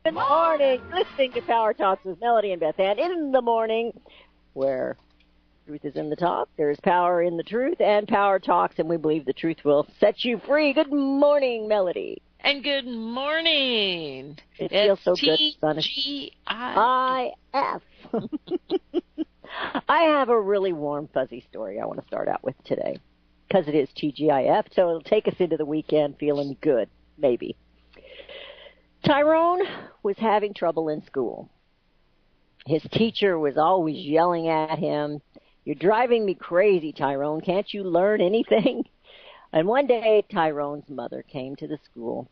Good morning. Listening to Power Talks with Melody and Beth Ann in the morning, where truth is in the talk. There's power in the truth, and Power Talks, and we believe the truth will set you free. Good morning, Melody. And good morning. It feels so good. TGIF. I have a really warm, fuzzy story I want to start out with today, because it is TGIF, so it'll take us into the weekend feeling good, maybe. Tyrone was having trouble in school. His teacher was always yelling at him, "You're driving me crazy, Tyrone. Can't you learn anything?" And one day, Tyrone's mother came to the school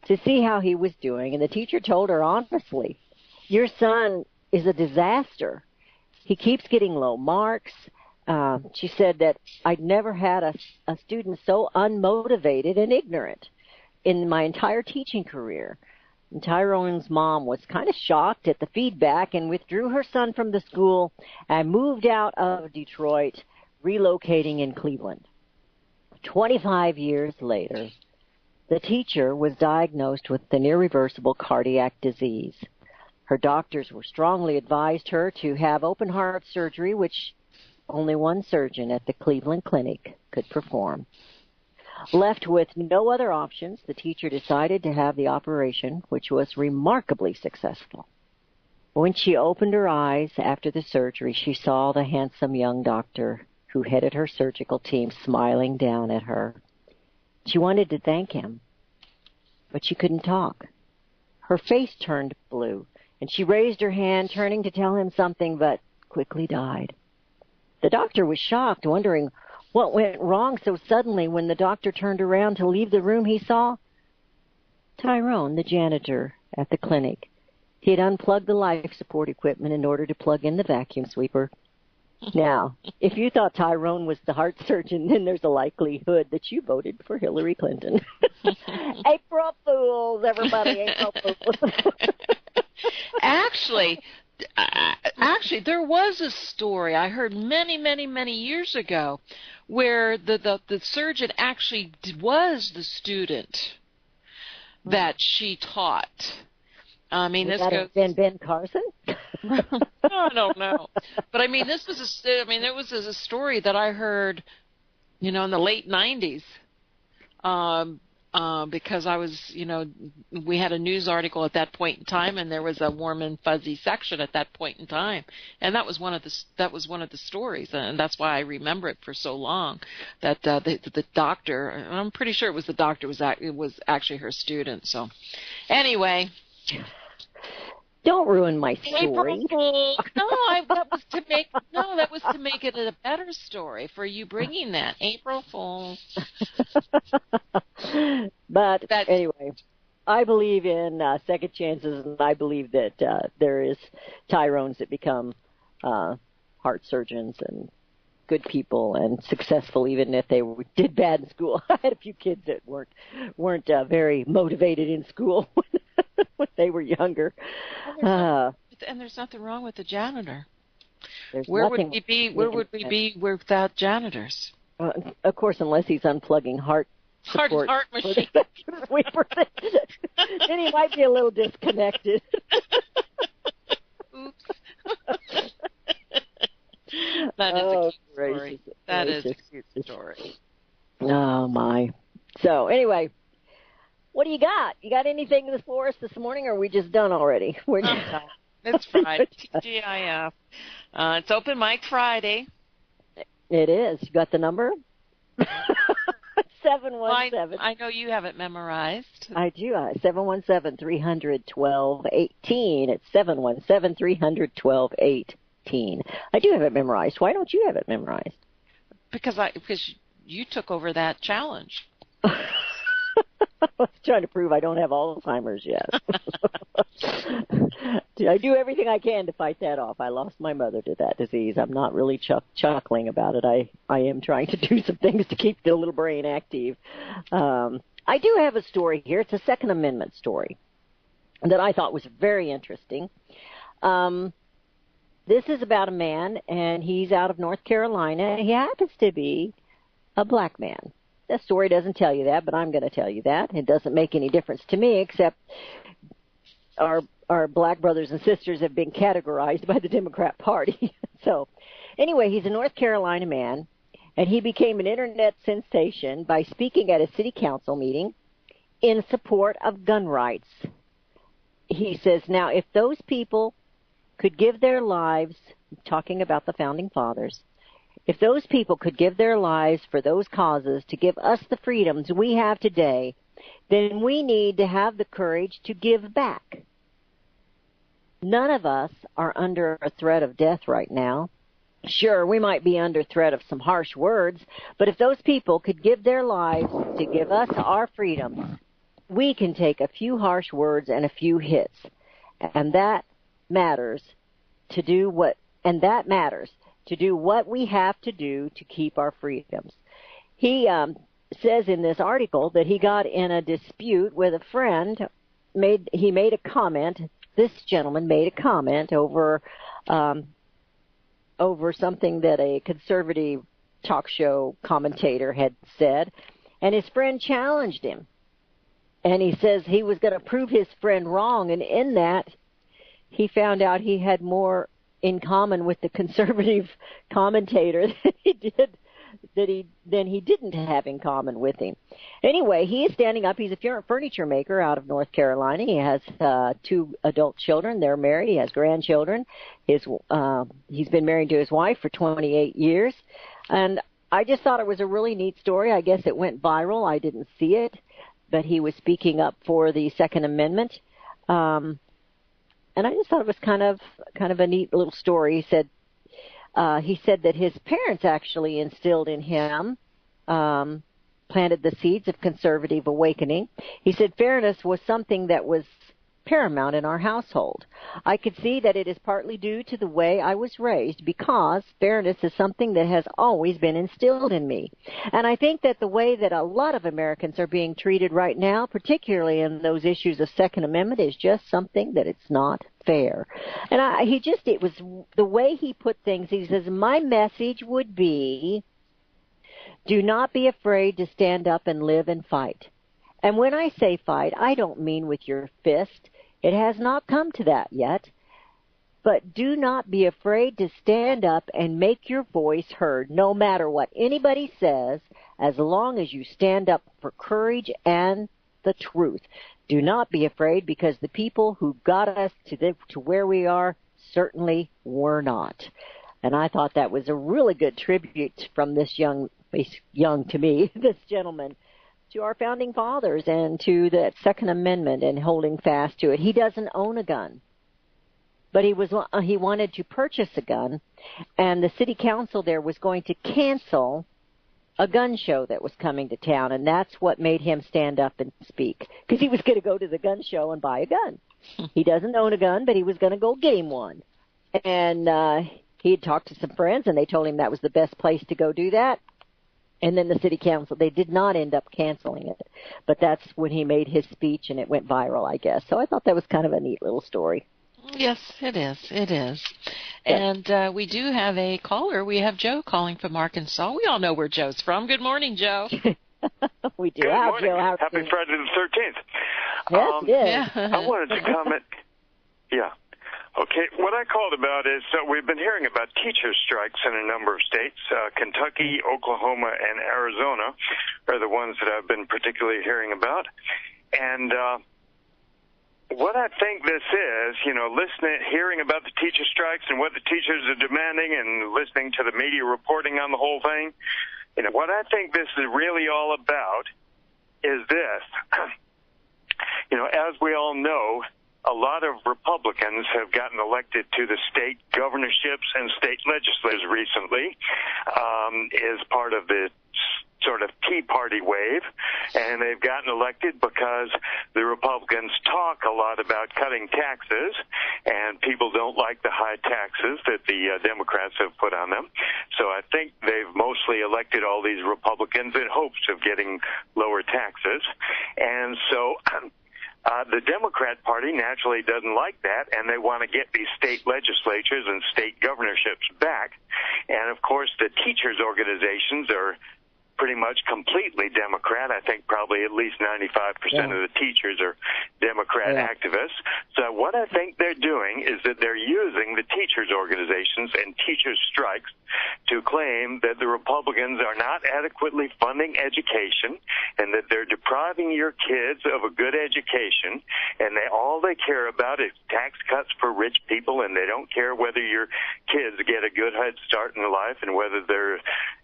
to see how he was doing, and the teacher told her honestly, "Your son is a disaster. He keeps getting low marks." She said that I'd never had a student so unmotivated and ignorant in my entire teaching career. And Tyrone's mom was kind of shocked at the feedback and withdrew her son from the school and moved out of Detroit, relocating in Cleveland. 25 years later, the teacher was diagnosed with an irreversible cardiac disease. Her doctors were strongly advised her to have open heart surgery, which only one surgeon at the Cleveland Clinic could perform. Left with no other options, the teacher decided to have the operation, which was remarkably successful. When she opened her eyes after the surgery, she saw the handsome young doctor who headed her surgical team smiling down at her. She wanted to thank him, but she couldn't talk. Her face turned blue, and she raised her hand, turning to tell him something, but quickly died. The doctor was shocked, wondering what went wrong so suddenly. When the doctor turned around to leave the room, he saw Tyrone, the janitor at the clinic. He had unplugged the life support equipment in order to plug in the vacuum sweeper. Now, if you thought Tyrone was the heart surgeon, then there's a likelihood that you voted for Hillary Clinton. April Fools, everybody, April Fools. Actually, there was a story I heard many years ago where the surgeon actually was the student that she taught. I mean, this goes. Ben Carson? I don't know, but I mean, there was a story that I heard, in the late '90s. Because I was, we had a news article at that point in time, and there was a warm and fuzzy section at that point in time, and that was one of the stories, and that's why I remember it for so long. That the doctor, I'm pretty sure it was the doctor, was actually her student. So, anyway. Don't ruin my story. That was to make it a better story for you bringing that. April Fools. But anyway, I believe in second chances, and I believe that there is Tyrones that become heart surgeons and good people and successful, even if they did bad in school. I had a few kids that weren't very motivated in school when they were younger. And there's nothing wrong with the janitor. Where would we be without janitors? Of course, unless he's unplugging heart machine. Then he might be a little disconnected. Oops. That is a cute story. That is a cute story. Oh, my. So, anyway, what do you got? You got anything for us this morning, or are we just done already? It's Friday. TGIF. It's Open Mic Friday. It is. You got the number? 717. I know you have it memorized. I do. 717-300-1218. It's 717-300-1218. I do have it memorized. Why don't you have it memorized? Because you took over that challenge. I was trying to prove I don't have Alzheimer's yet. I do everything I can to fight that off. I lost my mother to that disease. I'm not really chuckling about it. I am trying to do some things to keep the little brain active. I do have a story here. It's a Second Amendment story that I thought was very interesting. This is about a man, and he's out of North Carolina. He happens to be a black man. The story doesn't tell you that, but I'm going to tell you that. It doesn't make any difference to me, except our black brothers and sisters have been categorized by the Democrat Party. So anyway, he's a North Carolina man, and he became an internet sensation by speaking at a city council meeting in support of gun rights. He says, now, if those people could give their lives, talking about the Founding Fathers, if those people could give their lives for those causes to give us the freedoms we have today, then we need to have the courage to give back. None of us are under a threat of death right now. Sure, we might be under threat of some harsh words, but if those people could give their lives to give us our freedoms, we can take a few harsh words and a few hits, and that matters to do what we have to do to keep our freedoms. He says in this article that he got in a dispute with a friend. He made a comment. This gentleman made a comment over something that a conservative talk show commentator had said, and his friend challenged him. And he says he was going to prove his friend wrong, and in that, he found out he had more in common with the conservative commentator than he didn't have in common with him. Anyway, he is standing up. He's a furniture maker out of North Carolina. He has 2 adult children. They're married. He has grandchildren. He's been married to his wife for 28 years. And I just thought it was a really neat story. I guess it went viral. I didn't see it, but he was speaking up for the Second Amendment. And I just thought it was kind of a neat little story. He said that his parents actually instilled in him, planted the seeds of conservative awakening. He said fairness was something that was paramount in our household. I could see that it is partly due to the way I was raised, because fairness is something that has always been instilled in me. And I think that the way that a lot of Americans are being treated right now, particularly in those issues of Second Amendment, is just something that it's not fair. And it was the way he put things. He says, my message would be, do not be afraid to stand up and live and fight. And when I say fight, I don't mean with your fist. It has not come to that yet. But do not be afraid to stand up and make your voice heard, no matter what anybody says, as long as you stand up for courage and the truth. Do not be afraid, because the people who got us to where we are certainly were not. And I thought that was a really good tribute from this young to me, this gentleman, to our founding fathers and to that Second Amendment and holding fast to it. He doesn't own a gun, but he wanted to purchase a gun, and the city council there was going to cancel a gun show that was coming to town, and that's what made him stand up and speak, because he was going to go to the gun show and buy a gun. He doesn't own a gun, but he was going to go get him one. And he had talked to some friends, and they told him that was the best place to go do that. And then the city council, they did not end up canceling it. But that's when he made his speech, and it went viral, I guess. So I thought that was kind of a neat little story. Yes, it is. It is. And we do have a caller. We have Joe calling from Arkansas. We all know where Joe's from. Good morning, Joe. We do. Good morning. Joe, Happy Friday the 13th. Yes, I wanted to comment. Yeah. Okay, what I called about is we've been hearing about teacher strikes in a number of states. Kentucky, Oklahoma, and Arizona are the ones that I've been particularly hearing about. And what I think this is, hearing about the teacher strikes and what the teachers are demanding and listening to the media reporting on the whole thing, what I think this is really all about is this. As we all know, a lot of Republicans have gotten elected to the state governorships and state legislatures recently as part of the sort of Tea Party wave, and they've gotten elected because the Republicans talk a lot about cutting taxes, and people don't like the high taxes that the Democrats have put on them. So I think they've mostly elected all these Republicans in hopes of getting lower taxes. And so the Democrat Party naturally doesn't like that, and they want to get these state legislatures and state governorships back. And, of course, the teachers' organizations are pretty much completely Democrat. I think probably at least 95% of the teachers are Democrat activists. So what I think they're doing is that they're using the teachers' organizations and teachers' strikes to claim that the Republicans are not adequately funding education and that they're depriving your kids of a good education, and all they care about is tax cuts for rich people, and they don't care whether your kids get a good head start in life and whether their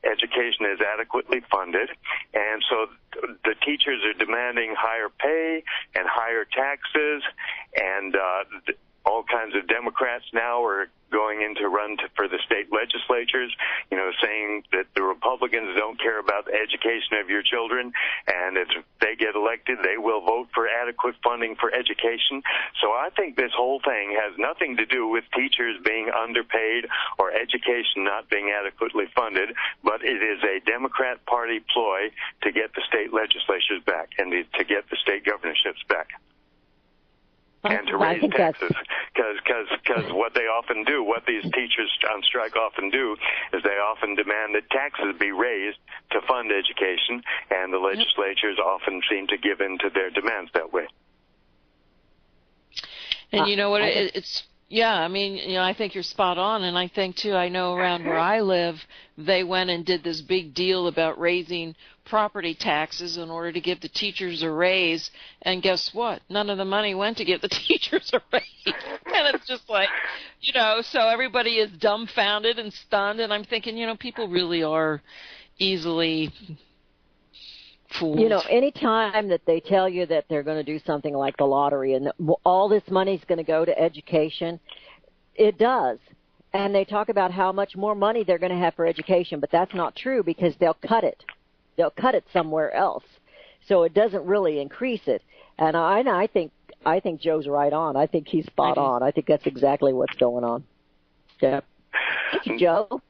education is adequately funded. And so the teachers are demanding higher pay and higher taxes, and all kinds of Democrats now are going in to run for the state legislatures, saying that the Republicans don't care about the education of your children, and if they get elected, they will vote for adequate funding for education. So I think this whole thing has nothing to do with teachers being underpaid or education not being adequately funded, but it is a Democrat Party ploy to get the state legislatures back and to get the state governorships back. And to raise taxes, because what they often do, what these teachers on strike often do, is they often demand that taxes be raised to fund education, and the legislatures often seem to give in to their demands that way. And you know what? I think you're spot on, and I think, too, I know around where I live, they went and did this big deal about raising property taxes in order to give the teachers a raise, and guess what? None of the money went to give the teachers a raise. And it's just like, so everybody is dumbfounded and stunned, and I'm thinking, people really are easily fooled. Any time that they tell you that they're going to do something like the lottery and all this money is going to go to education, it does. And they talk about how much more money they're going to have for education, but that's not true because they'll cut it. They'll cut it somewhere else. So it doesn't really increase it. And I think Joe's right on. I think he's spot on. I think that's exactly what's going on. Yeah. Thank you, Joe.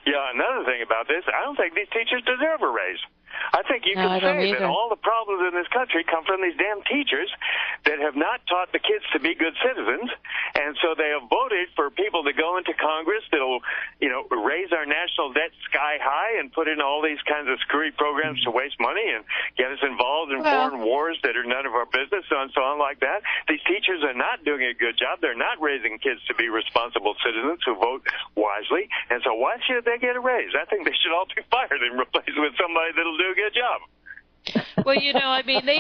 Yeah, another thing about this, I don't think these teachers deserve a raise. I think you can say that all the problems in this country come from these damn teachers that have not taught the kids to be good citizens, and so they have voted for people to go into Congress that'll, raise our national debt sky high and put in all these kinds of screwy programs to waste money and get us involved in foreign wars that are none of our business and so on like that. These teachers are not doing a good job. They're not raising kids to be responsible citizens who vote wisely, and so why should they get a raise? I think they should all be fired and replaced with somebody that'll do a good job. Well, they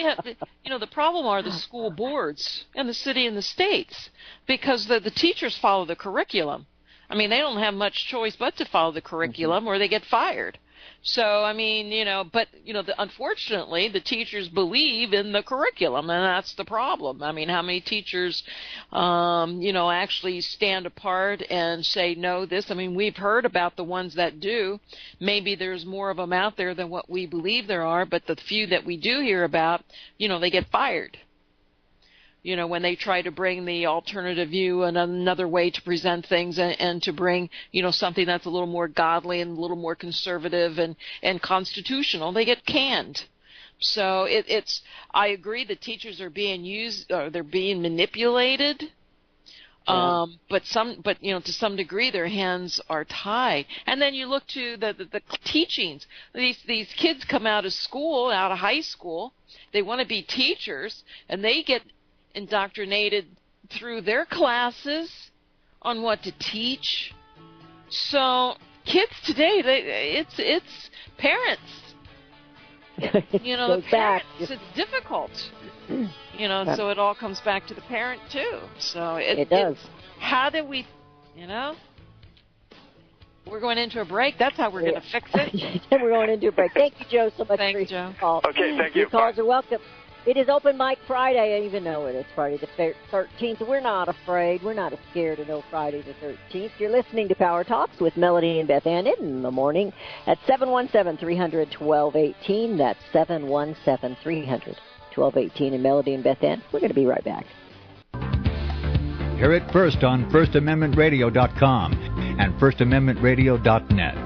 have, the problem are the school boards and the city and the states, because the teachers follow the curriculum. They don't have much choice but to follow the curriculum or they get fired. So, unfortunately, the teachers believe in the curriculum, and that's the problem. How many teachers, actually stand apart and say, no, this? We've heard about the ones that do. Maybe there's more of them out there than what we believe there are, but the few that we do hear about, they get fired. When they try to bring the alternative view and another way to present things and to bring, something that's a little more godly and a little more conservative and constitutional, they get canned. So I agree that teachers are being they're being manipulated. But to some degree their hands are tied. And then you look to the teachings. These kids come out of high school, they want to be teachers, and they get indoctrinated through their classes on what to teach. So kids today, it's parents. The parents, it's difficult. So it all comes back to the parent too. So it does. How do we, we're going into a break. That's how we're going to fix it. We're going into a break. Thank you, Joe, so much for your call. Okay, thank you. Your calls are welcome. It is Open Mic Friday, even though it is Friday the 13th. We're not afraid. We're not scared of no Friday the 13th. You're listening to Power Talks with Melody and Beth Ann in the morning at 717-300-1218. That's 717-300-1218. And Melody and Beth Ann, we're going to be right back. Hear it first on FirstAmendmentRadio.com and FirstAmendmentRadio.net.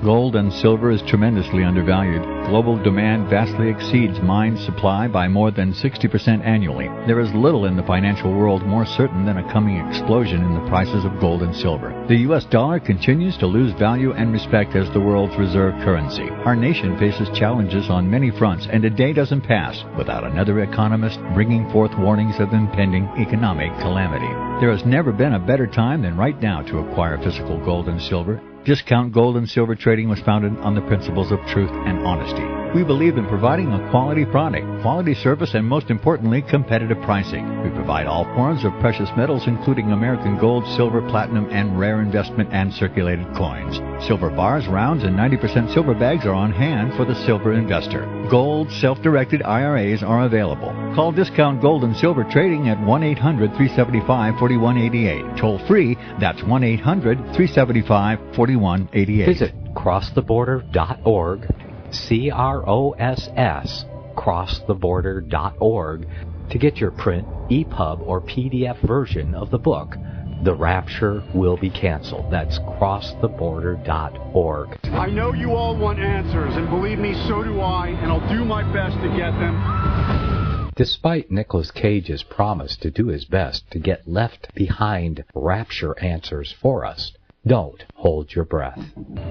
Gold and silver is tremendously undervalued. global demand vastly exceeds mine supply by more than 60% annually, there is little in the financial world more certain than a coming explosion in the prices of gold and silver. The U.S. dollar continues to lose value and respect as the world's reserve currency. Our nation faces challenges on many fronts, and a day doesn't pass without another economist bringing forth warnings of impending economic calamity. There has never been a better time than right now to acquire physical gold and silver. Discount Gold and Silver Trading was founded on the principles of truth and honesty. We believe in providing a quality product, quality service, and most importantly, competitive pricing. We provide all forms of precious metals, including American gold, silver, platinum, and rare investment and circulated coins. Silver bars, rounds, and 90% silver bags are on hand for the silver investor. Gold self-directed IRAs are available. Call Discount Gold and Silver Trading at 1-800-375-4188. Toll free, that's 1-800-375-4188. Visit crosstheborder.org, CROSS, crosstheborder.org, to get your print, EPUB, or PDF version of the book, The Rapture Will Be Canceled. That's crosstheborder.org. I know you all want answers, and believe me, so do I, and I'll do my best to get them. Despite Nicolas Cage's promise to do his best to get left behind rapture answers for us, don't hold your breath.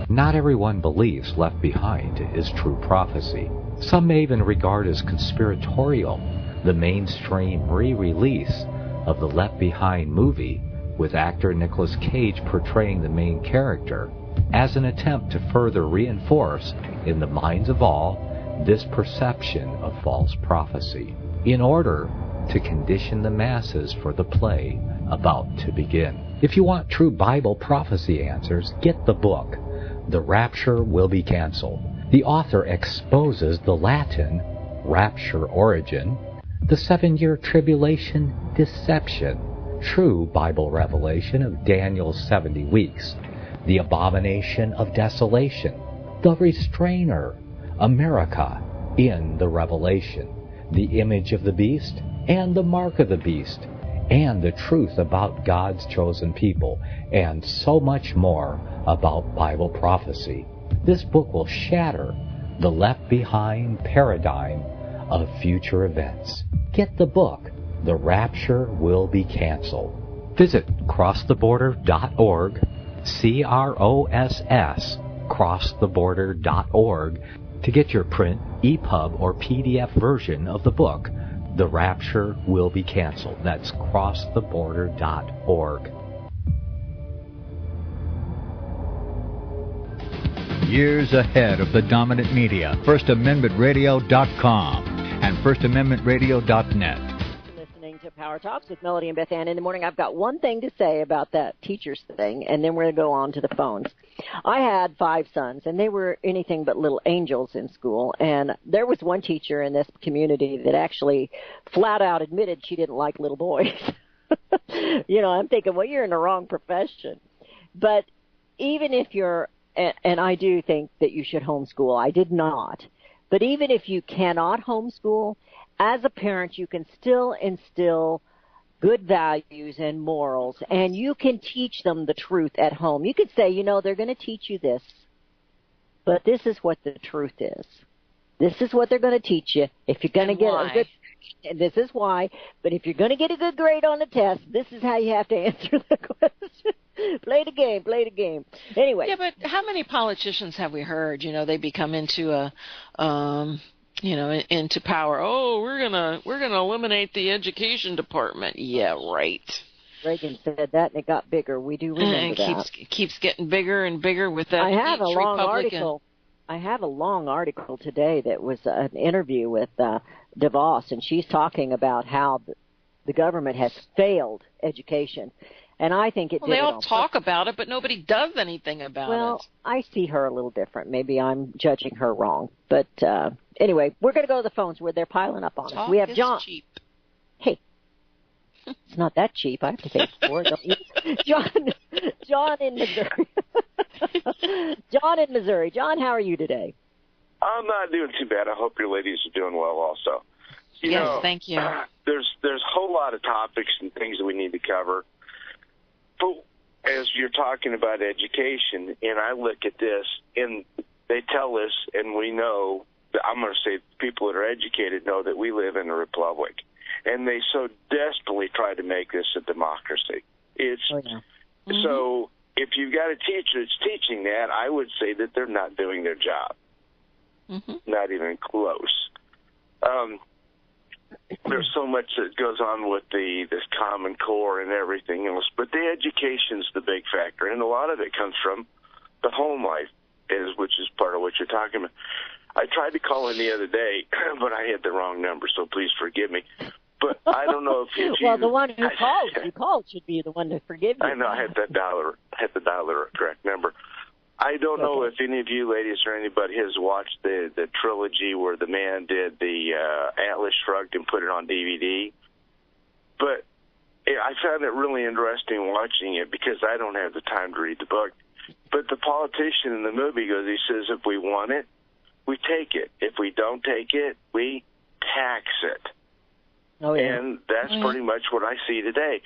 Not everyone believes Left Behind is true prophecy. Some may even regard as conspiratorial the mainstream re-release of the Left Behind movie with actor Nicolas Cage portraying the main character as an attempt to further reinforce in the minds of all this perception of false prophecy in order to condition the masses for the play about to begin. If you want true Bible prophecy answers, get the book, The Rapture Will Be Canceled. The author exposes the Latin rapture origin, the 7-year tribulation deception, true Bible revelation of Daniel's 70 weeks, the abomination of desolation, the restrainer, America in the Revelation, the image of the beast and the mark of the beast, and the truth about God's chosen people, and so much more about Bible prophecy. This book will shatter the Left Behind paradigm of future events. Get the book, The Rapture Will Be Canceled. Visit crosstheborder.org, CROSS, crosstheborder.org, to get your print, EPUB, or PDF version of the book, The Rapture Will Be Canceled. That's crosstheborder.org. Years ahead of the dominant media, FirstAmendmentRadio.com and FirstAmendmentRadio.net. Listening to Power Talks with Melody and Beth Ann in the morning. I've got one thing to say about that teachers thing, and then we're going to go on to the phones. I had 5 sons, and they were anything but little angels in school, and there was one teacher in this community that actually flat out admitted she didn't like little boys. I'm thinking, well, you're in the wrong profession. But even if you're, and I do think that you should homeschool. I did not. But even if you cannot homeschool, as a parent, you can still instill good values and morals, and you can teach them the truth at home. You could say, they're going to teach you this, but this is what the truth is. This is what they're going to teach you. If you're going to get a good, this is why. But if you're going to get a good grade on the test, this is how you have to answer the question. Play the game. Anyway. Yeah, but how many politicians have we heard? They become into into power. Oh, we're gonna eliminate the education department. Yeah, right. Reagan said that, and it got bigger. We do remember that. It keeps getting bigger and bigger with that. I have a long article today that was an interview with DeVos, and she's talking about how the government has failed education. And I think they all talk about it, but nobody does anything about it. Well, I see her a little different. Maybe I'm judging her wrong. But anyway, we're going to go to the phones where they're piling up on us. We have John. Cheap. Hey, it's not that cheap. I have to pay for it, don't you? John in Missouri. John in Missouri. John, how are you today? I'm not doing too bad. I hope your ladies are doing well also. Yes, thank you. There's a whole lot of topics and things that we need to cover. But as you're talking about education, and I look at this, and they tell us, and we know I'm going to say people that are educated know that we live in a republic, and they so desperately try to make this a democracy. So if you've got a teacher that's teaching that, I would say that they're not doing their job, not even close. There's so much that goes on with this Common Core and everything else, but the education's the big factor, and a lot of it comes from the home life, which is part of what you're talking about. I tried to call in the other day, but I had the wrong number, so please forgive me. But I don't know if you... Well, the one who called should be the one to forgive you. I know, I had the dollar correct number. I don't know if any of you ladies or anybody has watched the trilogy where the man did the Atlas Shrugged and put it on DVD. But I found it really interesting watching it because I don't have the time to read the book. But the politician in the movie goes, he says, if we want it, we take it. If we don't take it, we tax it. And that's pretty much what I see today.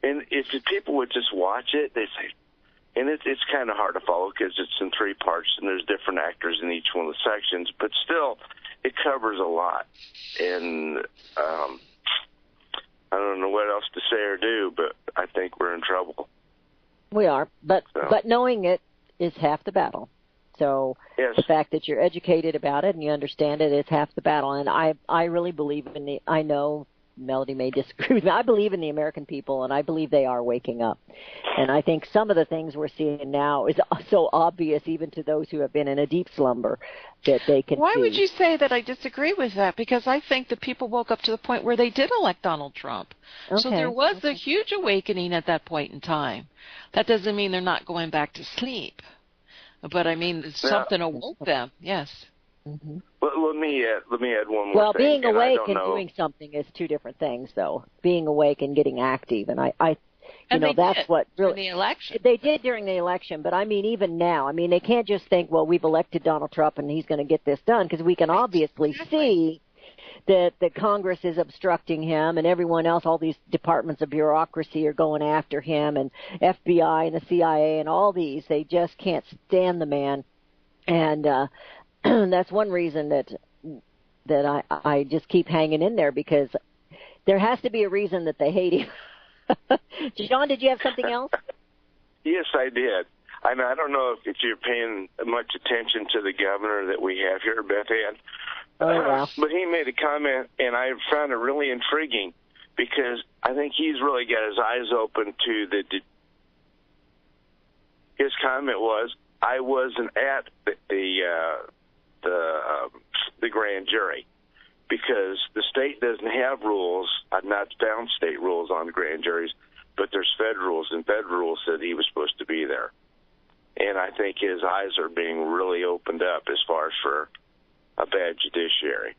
And if the people would just watch it, they say, and it's kind of hard to follow because it's in 3 parts and there's different actors in each one of the sections, but still, it covers a lot. And I don't know what else to say or do, but I think we're in trouble. We are, but knowing it is half the battle. So the fact that you're educated about it and you understand it is half the battle. And I really believe in I know Melody may disagree with me. I believe in the American people, and I believe they are waking up. And I think some of the things we're seeing now is so obvious, even to those who have been in a deep slumber, that they can Why see. would you say that I disagree with that? Because I think the people woke up to the point where they did elect Donald Trump. So there was a huge awakening at that point in time. That doesn't mean they're not going back to sleep. But, I mean, something awoke them, yes. Well, let me add one more well, thing. Being awake and doing something is 2 different things, though. Being awake and getting active, and that's what really during the election. They did during the election, but I mean, even now, I mean, they can't just think, well, we've elected Donald Trump and he's going to get this done, because we can obviously see that the Congress is obstructing him, and everyone else, all these departments of bureaucracy are going after him, and FBI and the CIA and all these, they just can't stand the man, and that's one reason that I just keep hanging in there, because there has to be a reason that they hate him. John, did you have something else? Yes, I did. I don't know if you're paying much attention to the governor that we have here, Beth Ann. But he made a comment, and I found it really intriguing, because I think he's really got his eyes open to his comment was, I wasn't at the grand jury, because the state doesn't have rules. I've not found state rules on grand juries, but there's federal rules, and federal rules said he was supposed to be there. And I think his eyes are being really opened up as far as for a bad judiciary.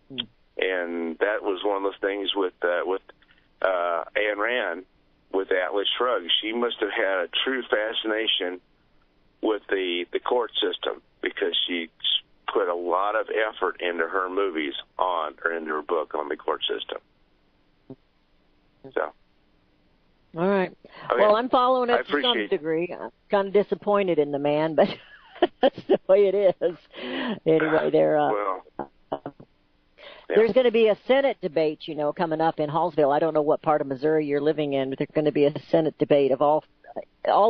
And that was one of those things with Ayn Rand with Atlas Shrugged. She must have had a true fascination with the court system, because she put a lot of effort into her movies into her book on the court system. So. All right. Okay. Well, I'm following it to some degree. I'm kind of disappointed in the man, but that's the way it is. Anyway, there's going to be a Senate debate, coming up in Hallsville. I don't know what part of Missouri you're living in, but there's going to be a Senate debate of all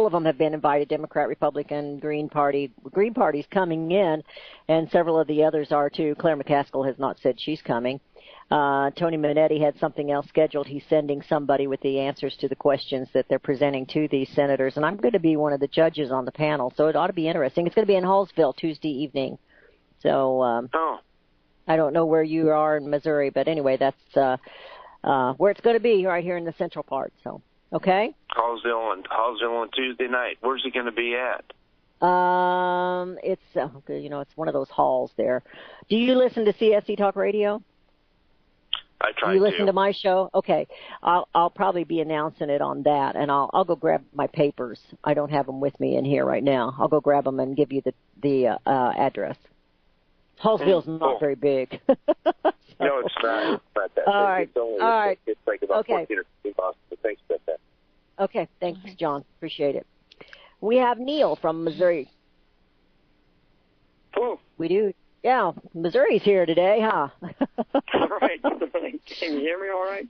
of them have been invited, Democrat, Republican, Green Party. Green Party's coming in, and several of the others are too. Claire McCaskill has not said she's coming. Tony Minetti had something else scheduled. He's sending somebody with the answers to the questions that they're presenting to these senators, and I'm going to be one of the judges on the panel, so it ought to be interesting. It's going to be in Hallsville Tuesday evening. So I don't know where you are in Missouri, but anyway, that's where it's going to be, right here in the central part. So. Okay. Hallsville on Tuesday night. Where's it going to be at? It's it's one of those halls there. Do you listen to CSC Talk Radio? I try to. You listen to my show? Okay. I'll probably be announcing it on that, and I'll go grab my papers. I don't have them with me in here right now. I'll go grab them and give you the address. Hallsville's not very big. No, it's not. It's not that big. All right. It's like about 14 or 15 miles. But thanks about that. Okay. Thanks, John. Appreciate it. We have Neil from Missouri. Oh. We do. Yeah, Missouri's here today, huh? All right. Can you hear me all right?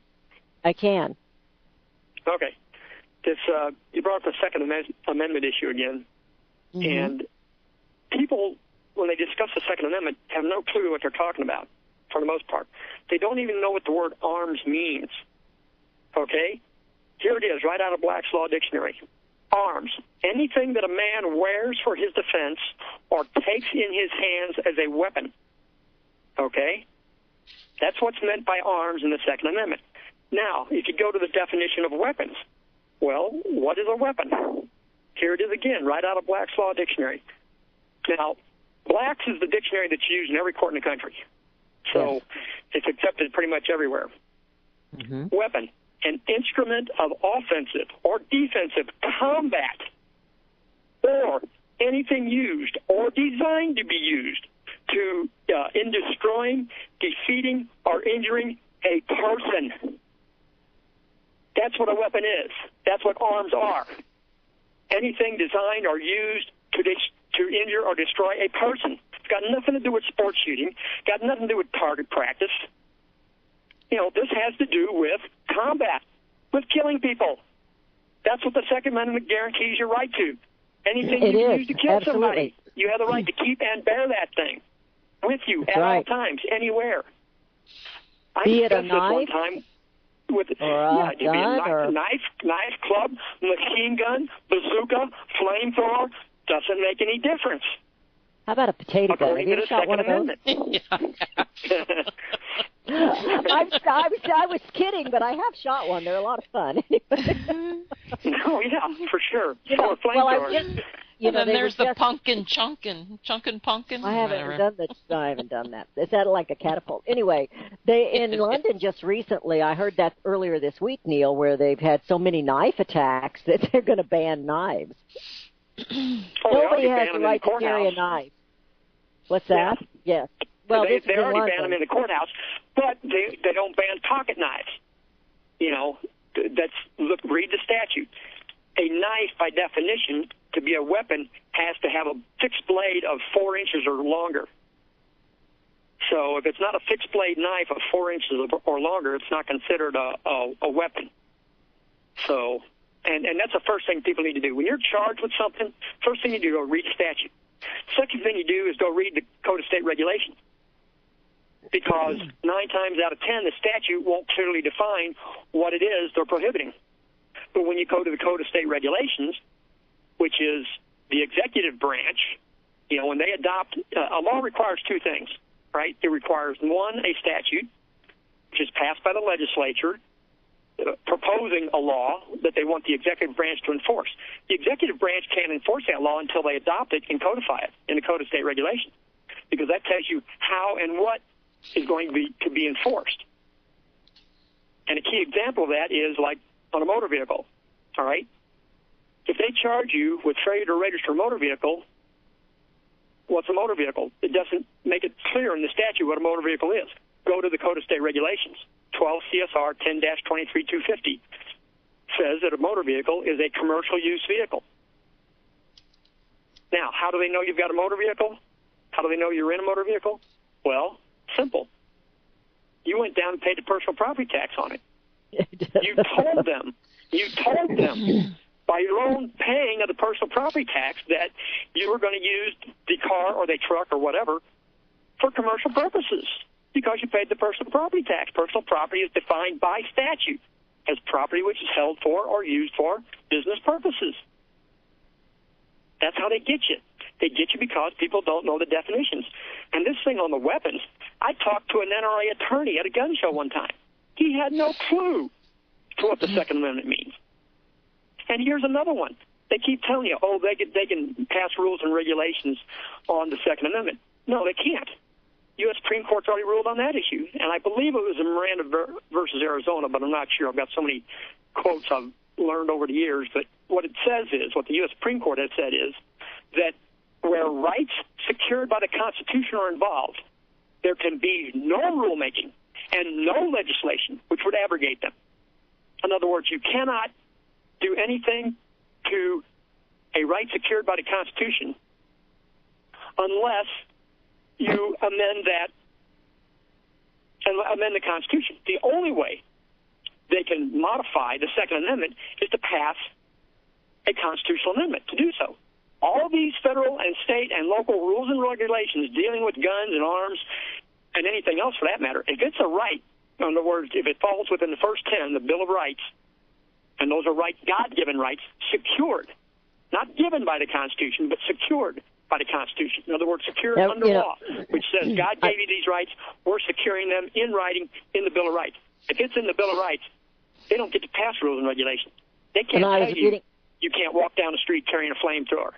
I can. Okay. This you brought up the Second Amendment issue again, and people, when they discuss the Second Amendment, have no clue what they're talking about, for the most part. They don't even know what the word arms means. Okay? Here it is, right out of Black's Law Dictionary. Arms, anything that a man wears for his defense or takes in his hands as a weapon. Okay? That's what's meant by arms in the Second Amendment. Now, if you go to the definition of weapons, well, what is a weapon? Here it is again, right out of Black's Law Dictionary. Now, Black's is the dictionary that's used in every court in the country. So it's accepted pretty much everywhere. Weapon, an instrument of offensive or defensive combat, or anything used or designed to be used to in destroying, defeating, or injuring a person. That's what a weapon is. That's what arms are. Anything designed or used to injure or destroy a person. It's got nothing to do with sports shooting, got nothing to do with target practice. You know, this has to do with combat, with killing people. That's what the Second Amendment guarantees your right to. Anything you can use to kill somebody, you have the right to keep and bear that thing with you at all times, anywhere. Be it a knife? One time with or a gun, or knife, club, machine gun, bazooka, flamethrower, doesn't make any difference. How about a potato gun? Have you ever shot one of those? I was kidding, but I have shot one. They're a lot of fun. Oh, yeah, for sure. Well, then there's the pumpkin chunkin. I haven't done that. Is that like a catapult? Anyway, they in London just recently, I heard that earlier this week, Neil, where they've had so many knife attacks that they're going to ban knives. Nobody has the right to carry a knife. What's that? Yes. Well, they already ban them in the courthouse, but they don't ban pocket knives. You know, read the statute. A knife, by definition, to be a weapon, has to have a fixed blade of 4 inches or longer. So if it's not a fixed blade knife of 4 inches or longer, it's not considered a weapon. So, and that's the first thing people need to do. When you're charged with something, first thing you do is go read the statute. Second thing you do is go read the Code of State Regulations. Because 9 times out of 10, the statute won't clearly define what it is they're prohibiting. But when you go to the Code of State Regulations, which is the executive branch, you know, when they adopt, a law requires 2 things, right? It requires, 1, a statute, which is passed by the legislature, proposing a law that they want the executive branch to enforce. The executive branch can't enforce that law until they adopt it and codify it in the Code of State Regulations, because that tells you how and what is going to be enforced. And a key example of that is like on a motor vehicle, all right? If they charge you with failure to register a motor vehicle, what's a motor vehicle? It doesn't make it clear in the statute what a motor vehicle is. Go to the Code of State Regulations. 12 CSR 10-23250 says that a motor vehicle is a commercial use vehicle. Now, how do they know you've got a motor vehicle? How do they know you're in a motor vehicle? Well, simple. You went down and paid the personal property tax on it. You told them by your own paying of the personal property tax that you were going to use the car or the truck or whatever for commercial purposes because you paid the personal property tax. Personal property is defined by statute as property which is held for or used for business purposes. That's how they get you. They get you because people don't know the definitions. And this thing on the weapons, I talked to an NRA attorney at a gun show one time. He had no clue to what the Second Amendment means. And here's another one. They keep telling you, oh, they can pass rules and regulations on the Second Amendment. No, they can't. U.S. Supreme Court's already ruled on that issue. And I believe it was in Miranda versus Arizona, but I'm not sure. I've got so many quotes I've learned over the years. But what it says is, what the U.S. Supreme Court has said is, that where rights secured by the Constitution are involved, there can be no rulemaking and no legislation which would abrogate them. In other words, you cannot do anything to a right secured by the Constitution unless you amend that and amend the Constitution. The only way they can modify the Second Amendment is to pass a constitutional amendment to do so. All these federal and state and local rules and regulations dealing with guns and arms and anything else for that matter, if it's a right, in other words, if it falls within the first 10, the Bill of Rights, and those are rights, God-given rights, secured, not given by the Constitution, but secured by the Constitution. In other words, secured under law, which says God gave you these rights, we're securing them in writing in the Bill of Rights. If it's in the Bill of Rights, they don't get to pass rules and regulations. They can't tell you you can't walk down the street carrying a flamethrower.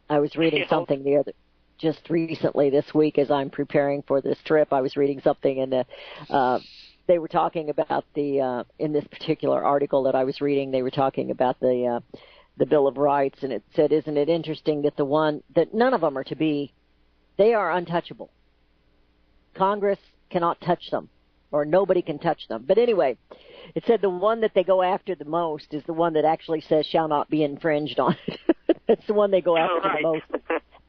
I was reading something just recently this week as I'm preparing for this trip. I was reading something, and they were talking about in this particular article that I was reading, they were talking about the Bill of Rights, and it said, isn't it interesting that none of them are they are untouchable. Congress cannot touch them, or nobody can touch them. But anyway, it said the one that they go after the most is the one that actually says shall not be infringed on. That's the one they go after the most.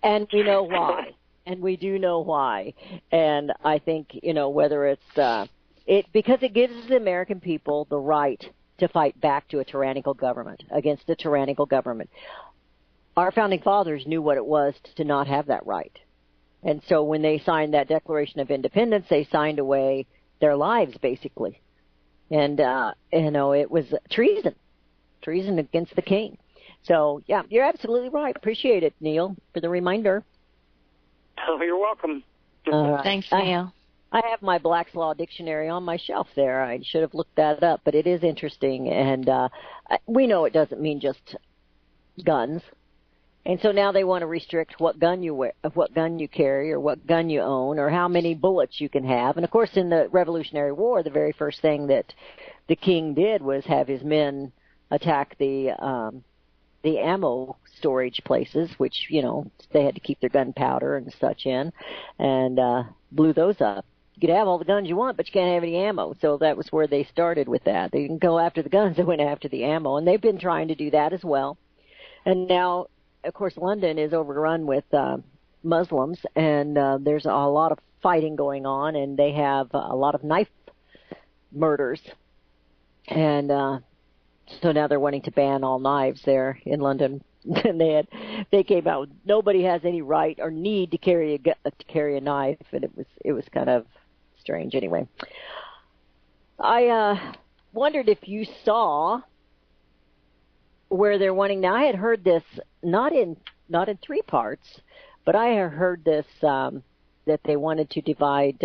And we know why. And we do know why. And I think, whether it's because it gives the American people the right to fight back to a tyrannical government, against a tyrannical government. Our founding fathers knew what it was to not have that right. And so when they signed that Declaration of Independence, they signed away their lives, basically. And, it was treason against the king. So, yeah, you're absolutely right. Appreciate it, Neil, for the reminder. Oh, you're welcome. Thanks, Neil. I have my Black's Law Dictionary on my shelf there. I should have looked that up, but it is interesting. And we know it doesn't mean just guns. And so now they want to restrict what gun you carry, or what gun you own, or how many bullets you can have. And, of course, in the Revolutionary War, the very first thing that the king did was have his men attack the ammo storage places, which, they had to keep their gunpowder and such in, and blew those up. You could have all the guns you want, but you can't have any ammo. So that was where they started with that. They didn't go after the guns, they went after the ammo. And they've been trying to do that as well. And now, of course, London is overrun with Muslims, and there's a lot of fighting going on, and they have a lot of knife murders. And so now they're wanting to ban all knives there in London. And they came out with nobody has any right or need to carry a knife, and it was kind of strange. Anyway, I wondered if you saw where they're wanting. Now, I had heard this not in 3 parts, but I had heard this that they wanted to divide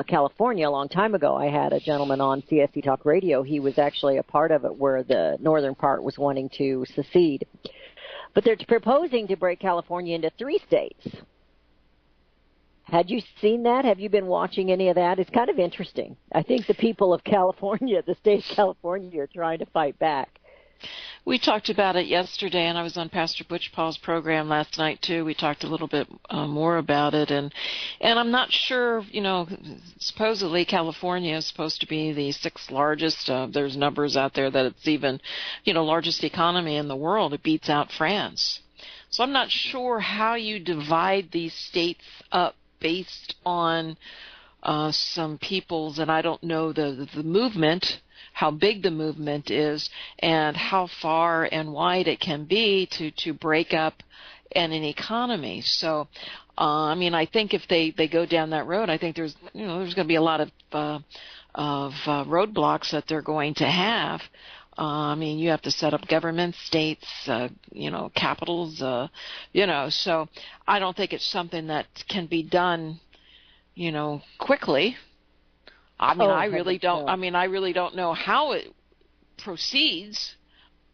California a long time ago. I had a gentleman on CSC Talk Radio. He was actually a part of it where the northern part was wanting to secede. But they're proposing to break California into 3 states. Had you seen that? Have you been watching any of that? It's kind of interesting. I think the people of California, the state of California, are trying to fight back. We talked about it yesterday, and I was on Pastor Butch Paul's program last night too. We talked a little bit more about it, and I'm not sure. Supposedly California is supposed to be the 6th largest. There's numbers out there that it's even, largest economy in the world. It beats out France. So I'm not sure how you divide these states up based on some peoples, and I don't know the movement, how big the movement is, and how far and wide it can be to break up an economy. So, I think if they go down that road, I think there's going to be a lot of roadblocks that they're going to have. You have to set up governments, states, capitals, so I don't think it's something that can be done, quickly. I really don't know how it proceeds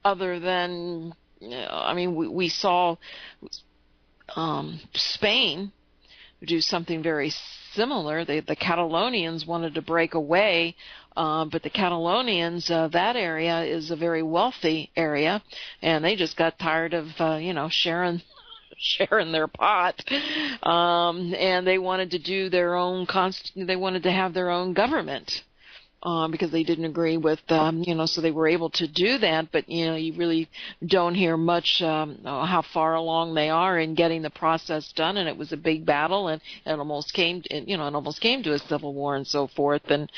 other than, we saw Spain do something very similar. The Catalonians wanted to break away, but the Catalonians, that area is a very wealthy area, and they just got tired of, sharing their pot, and they wanted to do their own they wanted to have their own government. because they didn't agree with, so they were able to do that. But, you really don't hear much how far along they are in getting the process done. And it was a big battle, and it almost came to a civil war and so forth. And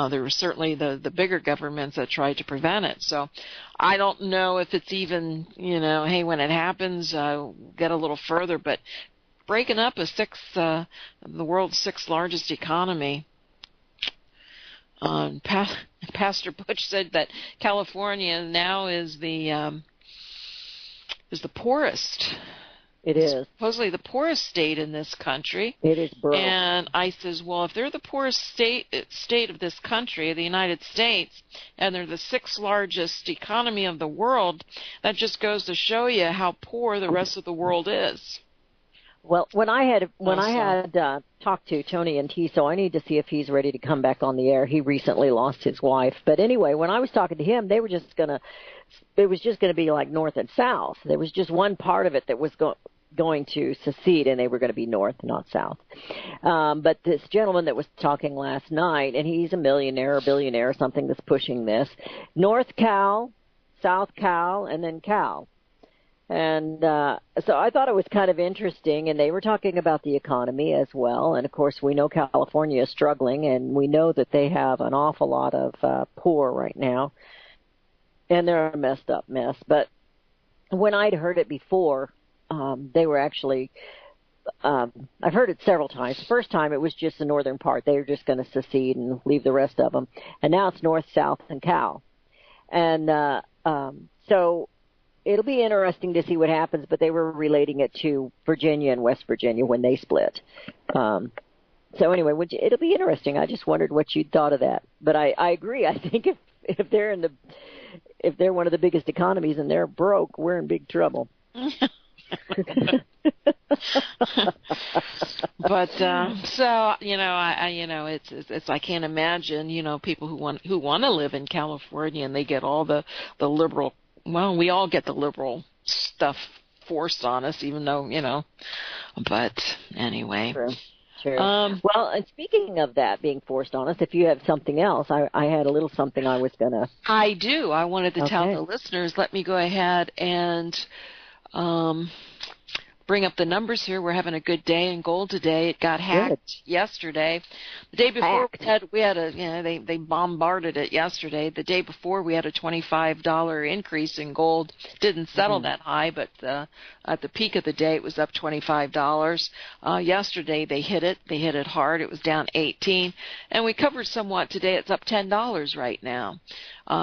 there were certainly the bigger governments that tried to prevent it. So I don't know if it's even, hey, when it happens, get a little further. But breaking up the world's sixth largest economy. Pastor Butch said that California now is the poorest. It is supposedly the poorest state in this country. It is broke. And I says, well, if they're the poorest state of this country, of the United States, and they're the sixth largest economy of the world, that just goes to show you how poor the rest of the world is. Well, when I had talked to Tony and Tiso, I need to see if he's ready to come back on the air. He recently lost his wife. But anyway, when I was talking to him, it was just going to be like north and south. There was just one part of it that was going to secede, and they were going to be north, not south. But this gentleman that was talking last night, and he's a millionaire or billionaire, something that's pushing this, North Cal, South Cal, and then Cal. And so I thought it was kind of interesting, and they were talking about the economy as well. And, of course, we know California is struggling, and we know that they have an awful lot of poor right now, and they're a messed up mess. But when I'd heard it before, they were actually I've heard it several times. The first time it was just the northern part. They were just going to secede and leave the rest of them. And now it's north, south, and Cal. And so it'll be interesting to see what happens, but they were relating it to Virginia and West Virginia when they split. So anyway, it'll be interesting. I just wondered what you thought of that. But I agree. I think if they're one of the biggest economies and they're broke, we're in big trouble. But so it's I can't imagine people who want to live in California, and they get all the liberal. Well, we all get the liberal stuff forced on us, even though But anyway. Sure. Well, and speaking of that being forced on us, if you have something else, I had a little something I was gonna. I do. I wanted to tell the listeners. Let me go ahead and bring up the numbers here. We're having a good day in gold today. It got hacked yesterday. The day before they bombarded it yesterday. The day before we had a $25 increase in gold. Didn't settle that high, but at the peak of the day it was up $25. Yesterday they hit it. They hit it hard. It was down 18, and we covered somewhat today. It's up $10 right now.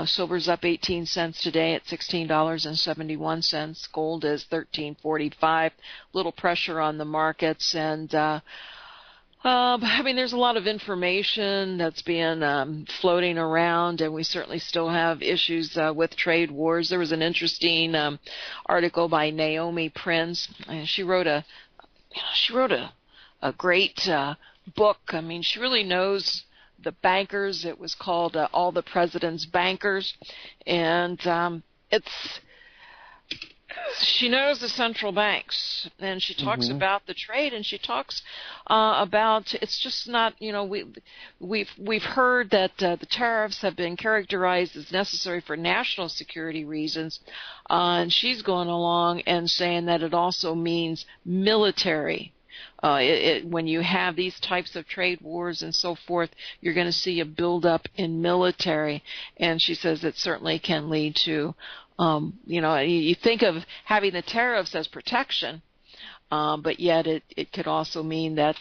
Silver's up 18 cents today at $16.71. Gold is $13.45. Little pressure on the markets, and there's a lot of information that's being floating around, and we certainly still have issues with trade wars. There was an interesting article by Naomi Prince, and she wrote a great book. I mean, she really knows the bankers. It was called All the President's Bankers, and she knows the central banks, and she talks about the trade, and she talks about it's just not, we've heard that the tariffs have been characterized as necessary for national security reasons, and she's going along and saying that it also means military. When you have these types of trade wars and so forth, you're going to see a buildup in military, and she says it certainly can lead to you think of having the tariffs as protection, but yet it could also mean that,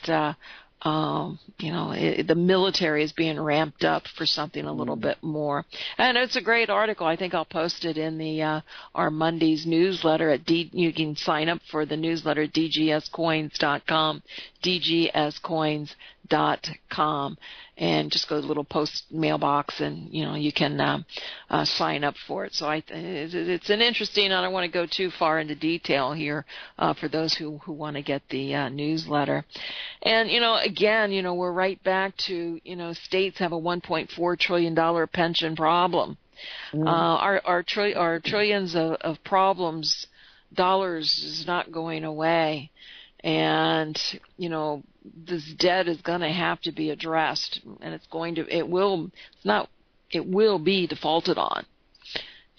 the military is being ramped up for something a little bit more. And it's a great article. I think I'll post it in the our Monday's newsletter. You can sign up for the newsletter at dgscoins.com, dgscoins.com. And just go to the little post mailbox, and you can sign up for it. So it's an interesting. I don't want to go too far into detail here for those who want to get the newsletter. And again, we're right back to states have a $1.4 trillion pension problem. Our trillions of problems, dollars is not going away. And, this debt is going to have to be addressed, and it will be defaulted on.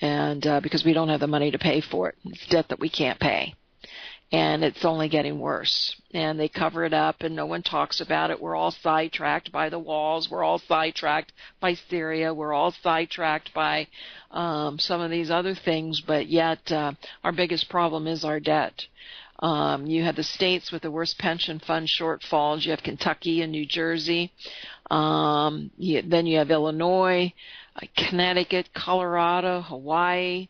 And because we don't have the money to pay for it. It's debt that we can't pay. And it's only getting worse. And they cover it up, and no one talks about it. We're all sidetracked by the walls. We're all sidetracked by Syria. We're all sidetracked by some of these other things. But yet our biggest problem is our debt. You have the states with the worst pension fund shortfalls. You have Kentucky and New Jersey. Then you have Illinois, Connecticut, Colorado, Hawaii.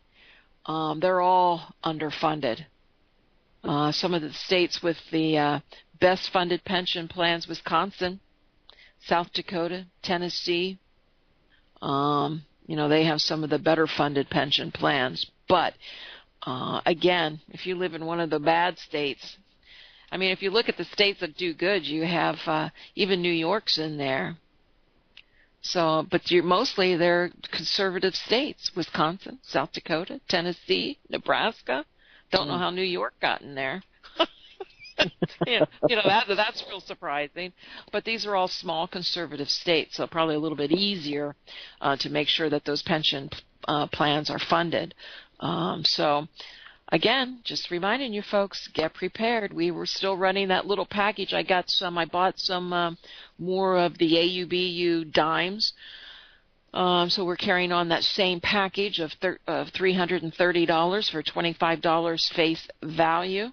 They're all underfunded. Some of the states with the best funded pension plans: Wisconsin, South Dakota, Tennessee. They have some of the better funded pension plans. But again, if you live in one of the bad states, if you look at the states that do good, you have even New York's in there. So, but mostly they're conservative states: Wisconsin, South Dakota, Tennessee, Nebraska. Don't know how New York got in there. That's real surprising. But these are all small conservative states, so probably a little bit easier to make sure that those pension plans are funded. So, again, just reminding you folks, get prepared. We were still running that little package. I bought some more of the AUBU dimes. So we're carrying on that same package of $330 for $25 face value.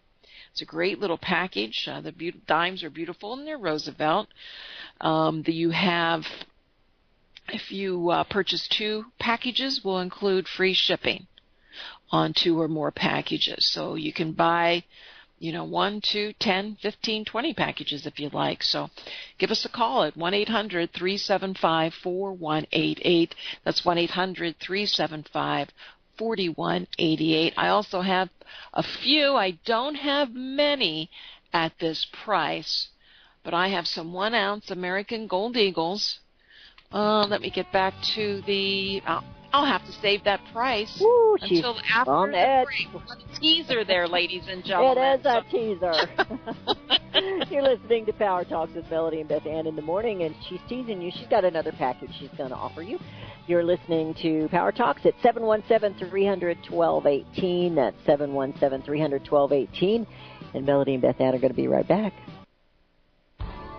It's a great little package. The dimes are beautiful, and they're Roosevelt. If you purchase 2 packages, we'll include free shipping on 2 or more packages. So you can buy 1, 2, 10, 15, 20 packages if you like. So give us a call at 1-800-375-4188. That's 1-800-375-4188. I also have a few. I don't have many at this price, but I have some 1-ounce American Gold Eagles. Let me get back to the... I'll have to save that price until after on the edge. break. We've got a teaser there, ladies and gentlemen. It is a teaser. You're listening to Power Talks with Melody and Beth Ann in the morning, and she's teasing you. She's got another package she's going to offer you. You're listening to Power Talks at 717-300-1218. That's 717-300-1218. And Melody and Beth Ann are going to be right back.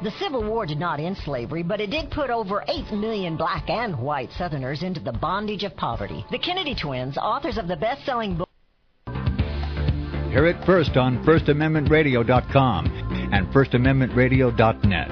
The Civil War did not end slavery, but it did put over 8 million black and white Southerners into the bondage of poverty. The Kennedy twins, authors of the best-selling book... Hear it first on FirstAmendmentRadio.com and FirstAmendmentRadio.net.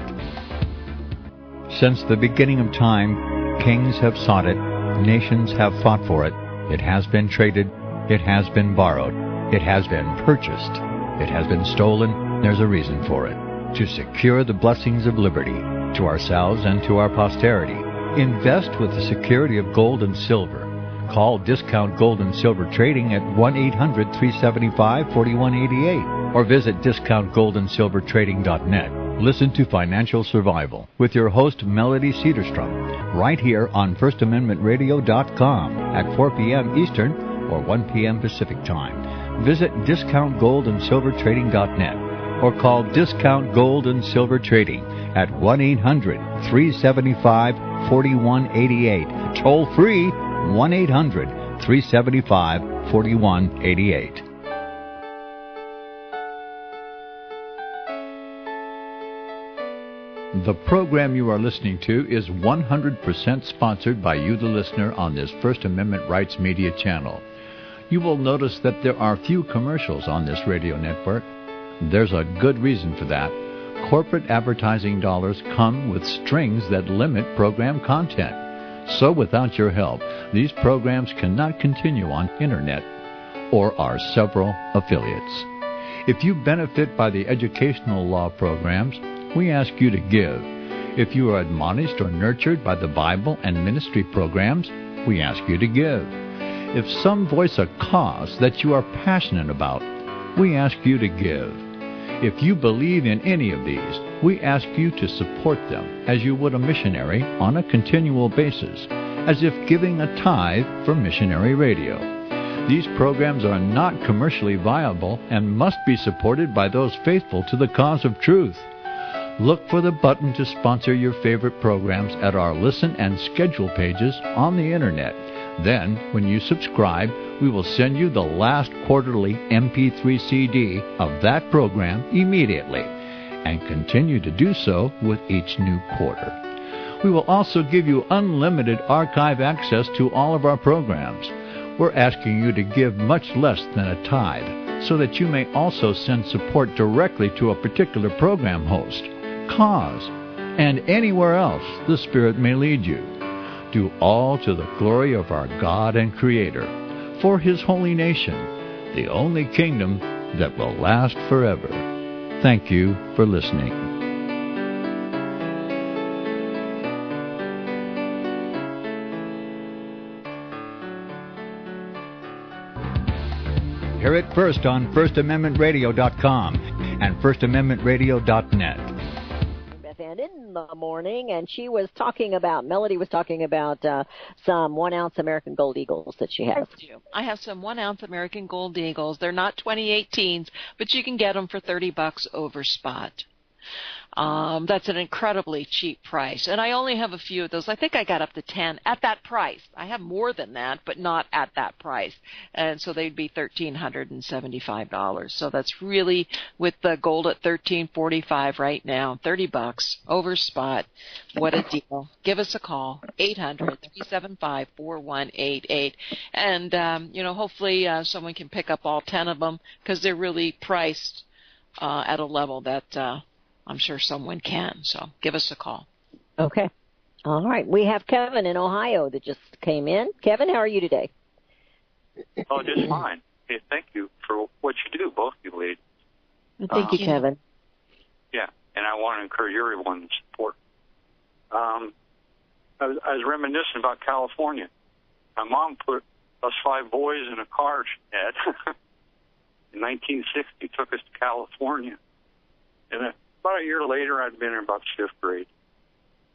Since the beginning of time, kings have sought it, nations have fought for it. It has been traded, it has been borrowed, it has been purchased, it has been stolen. There's a reason for it. To secure the blessings of liberty to ourselves and to our posterity. Invest with the security of gold and silver. Call Discount Gold and Silver Trading at 1-800-375-4188 or visit discountgoldandsilvertrading.net. Listen to Financial Survival with your host Melody Cedarstrom right here on FirstAmendmentRadio.com at 4 p.m. Eastern or 1 p.m. Pacific Time. Visit discountgoldandsilvertrading.net. or call Discount Gold and Silver Trading at 1-800-375-4188. Toll free, 1-800-375-4188. The program you are listening to is 100% sponsored by you, the listener, on this First Amendment Rights Media channel. You will notice that there are few commercials on this radio network. There's a good reason for that. Corporate advertising dollars come with strings that limit program content. So without your help, these programs cannot continue on Internet or our several affiliates. If you benefit by the educational law programs, we ask you to give. If you are admonished or nurtured by the Bible and ministry programs, we ask you to give. If some voice a cause that you are passionate about, we ask you to give. If you believe in any of these, we ask you to support them as you would a missionary on a continual basis, as if giving a tithe for missionary radio. These programs are not commercially viable and must be supported by those faithful to the cause of truth. Look for the button to sponsor your favorite programs at our listen and schedule pages on the Internet. Then, when you subscribe, we will send you the last quarterly MP3 CD of that program immediately, and continue to do so with each new quarter. We will also give you unlimited archive access to all of our programs. We're asking you to give much less than a tithe, so that you may also send support directly to a particular program host, cause, and anywhere else the Spirit may lead you. Do all to the glory of our God and Creator, for His holy nation, the only kingdom that will last forever. Thank you for listening. Hear it first on FirstAmendmentRadio.com and FirstAmendmentRadio.net. Beth Ann in the morning, and Melody was talking about some 1 ounce American Gold Eagles that she has. I have some 1 ounce American Gold Eagles. They're not 2018s, but you can get them for $30 over spot. That's an incredibly cheap price. And I only have a few of those. I think I got up to 10 at that price. I have more than that, but not at that price. And so they'd be $1,375. So that's really, with the gold at $1,345 right now, $30 over spot. What a deal. Give us a call, 800-375-4188. And, hopefully someone can pick up all 10 of them, because they're really priced at a level that I'm sure someone can. So give us a call. Okay. All right. We have Kevin in Ohio that just came in. Kevin, how are you today? Oh, just fine. Hey, thank you for what you do, both of you ladies. Thank you, Kevin. Yeah, and I want to encourage everyone to support. I was reminiscing about California. My mom put us 5 boys in a car she had in 1960, took us to California. And about a year later, I'd been in about 5th grade.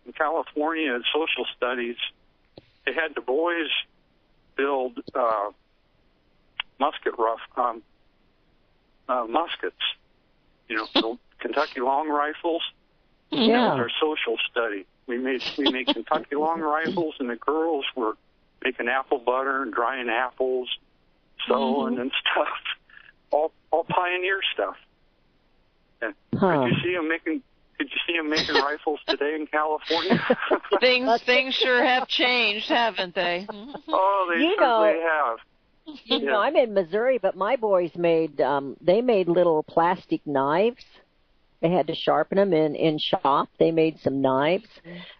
In California, in social studies, they had the boys build muskets, the Kentucky long rifles. Yeah. That was our social study. We made Kentucky long rifles, and the girls were making apple butter and drying apples, sewing and stuff. All pioneer stuff. Could you see them making rifles today in California? Things sure have changed, haven't they? Oh, they certainly have. I'm in Missouri, but my boys made little plastic knives. They had to sharpen them in shop. They made some knives,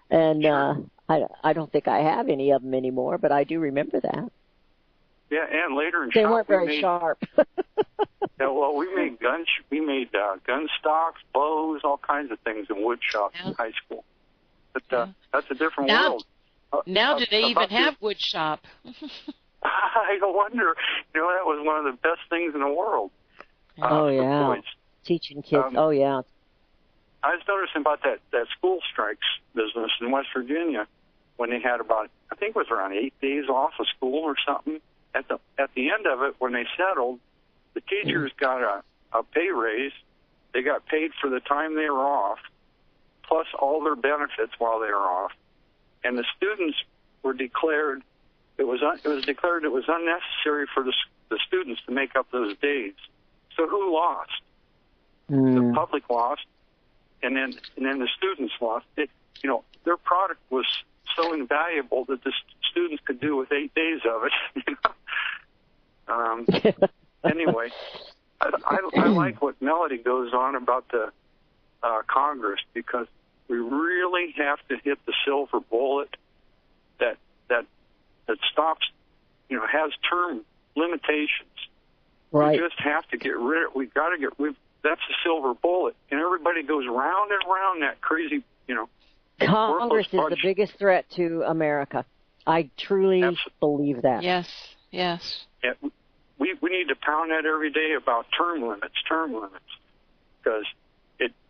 and I don't think I have any of them anymore, but I do remember that. Yeah, and later in they shop, weren't very sharp. Yeah, well, we made gun stocks, bows, all kinds of things in wood shops in high school. But that's a different world. Now do they even have wood shop? I wonder. That was one of the best things in the world. Oh, yeah. Teaching kids. Oh, yeah. I was noticing about that school strikes business in West Virginia when they had about, I think it was around 8 days off of school or something. At the end of it, when they settled, the teachers got a pay raise. They got paid for the time they were off, plus all their benefits while they were off. And the students were declared, it was declared it was unnecessary for the students to make up those days. So who lost? The public lost, and then the students lost. Their product was so invaluable that the students could do with 8 days of it. Anyway, I like what Melody goes on about the Congress, because we really have to hit the silver bullet that stops, has term limitations. Right. We just have to get rid of. We've got to get. That's the silver bullet, and everybody goes round and round that crazy. Congress is the biggest threat to America. I truly believe that. Yes. Yeah, we need to pound that every day about term limits, because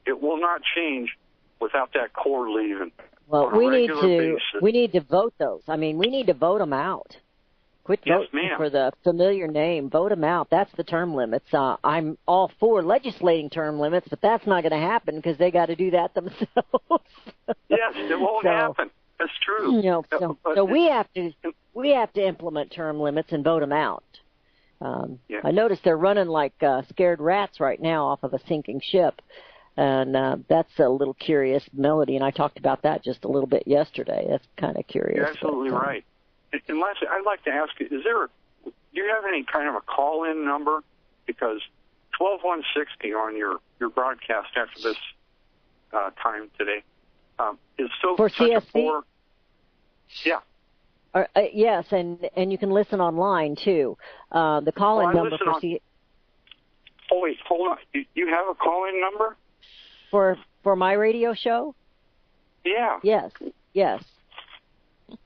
it will not change without that core leaving. Well, we need to vote those. I mean, we need to vote them out. Quit voting for the familiar name. Vote them out. That's the term limits. I'm all for legislating term limits, but that's not going to happen because they got to do that themselves. Yes, it won't happen. That's true. So we have to implement term limits and vote them out. I noticed they're running like scared rats right now off of a sinking ship, and that's a little curious melody. And I talked about that just a little bit yesterday. That's kind of curious. You're absolutely right. And lastly, I'd like to ask you, do you have any kind of a call-in number? Because 12160 on your broadcast after this time today is so for such CSC? Yeah. Yes, and you can listen online, too. The call-in number for CSC. Oh, wait, hold on. You have a call-in number? For my radio show? Yeah. Yes.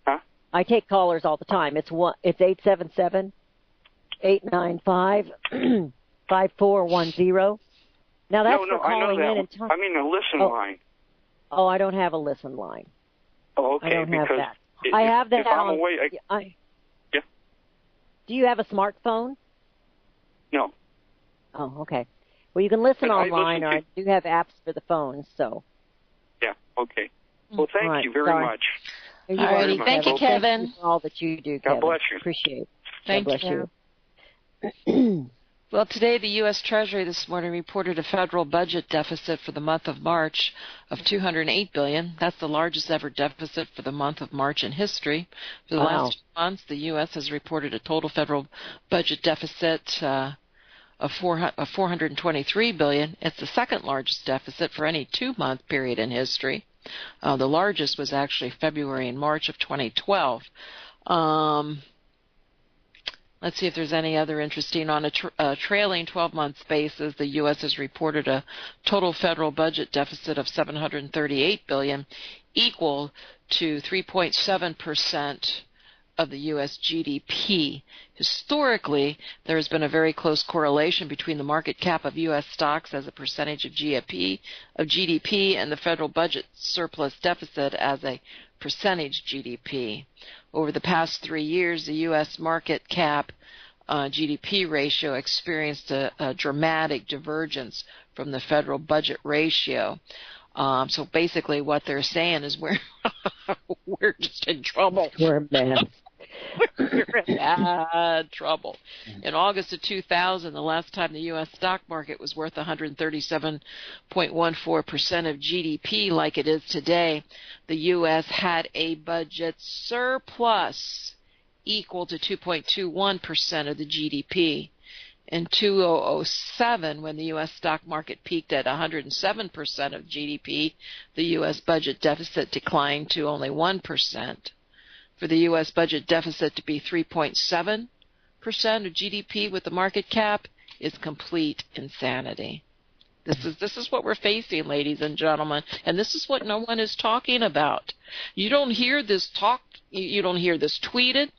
Huh? I take callers all the time. It's 877-895-5410. Now that's for calling in and talking. I mean a listen line. Oh, I don't have a listen line. Oh, okay. I don't have that. I have that on. Away, yeah. Do you have a smartphone? No. Oh, okay. Well, you can listen online, or I do have apps for the phone. So. Yeah. Okay. Well, thank you very much. All righty. Thank you, Kevin. Thank you for all that you do, Kevin. God bless you. Appreciate it. Thank you. Well, today the U.S. Treasury this morning reported a federal budget deficit for the month of March of $208 billion. That's the largest ever deficit for the month of March in history. For the last 2 months, the U.S. has reported a total federal budget deficit of $423 billion. It's the second largest deficit for any 2-month period in history. The largest was actually February and March of 2012. Let's see if there's any other interesting. On a trailing 12-month basis, the U.S. has reported a total federal budget deficit of $738 billion, equal to 3.7% of the U.S. GDP. Historically, there has been a very close correlation between the market cap of U.S. stocks as a percentage of GDP and the federal budget surplus deficit as a percentage GDP. Over the past 3 years, the U.S. market cap GDP ratio experienced a dramatic divergence from the federal budget ratio. So basically what they're saying is we're just in trouble. We're a mess. We're in bad trouble. In August of 2000, the last time the U.S. stock market was worth 137.14% of GDP like it is today, the U.S. had a budget surplus equal to 2.21% of the GDP. In 2007, when the U.S. stock market peaked at 107% of GDP, the U.S. budget deficit declined to only 1%. For the U.S. budget deficit to be 3.7% of GDP with the market cap is complete insanity. This is what we're facing, ladies and gentlemen, and this is what no one is talking about. You don't hear this talked. You don't hear this tweeted.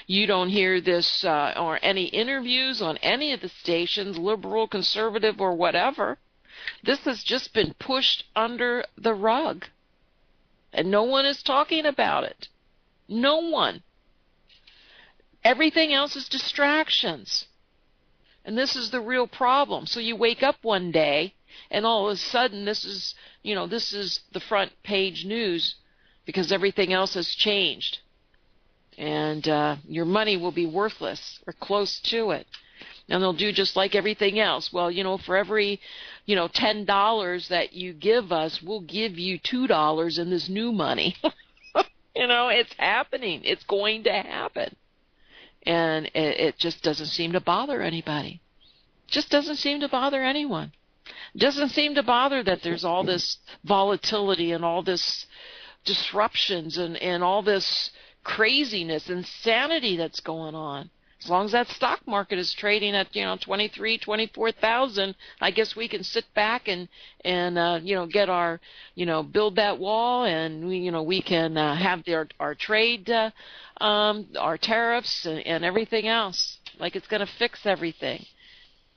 You don't hear this or any interviews on any of the stations, liberal, conservative, or whatever. This has just been pushed under the rug, and no one is talking about it. No one. Everything else is distractions. And this is the real problem. So you wake up one day, and all of a sudden this is the front page news because everything else has changed. And your money will be worthless or close to it. And they'll do just like everything else. Well, for every, $10 that you give us, we'll give you $2 in this new money. It's happening. It's going to happen. And it just doesn't seem to bother anybody. Just doesn't seem to bother anyone. Doesn't seem to bother that there's all this volatility and all this disruptions and all this craziness, insanity that's going on. As long as that stock market is trading at 24,000, I guess we can sit back and get our build that wall, and we can have our trade, our tariffs and everything else like it's going to fix everything.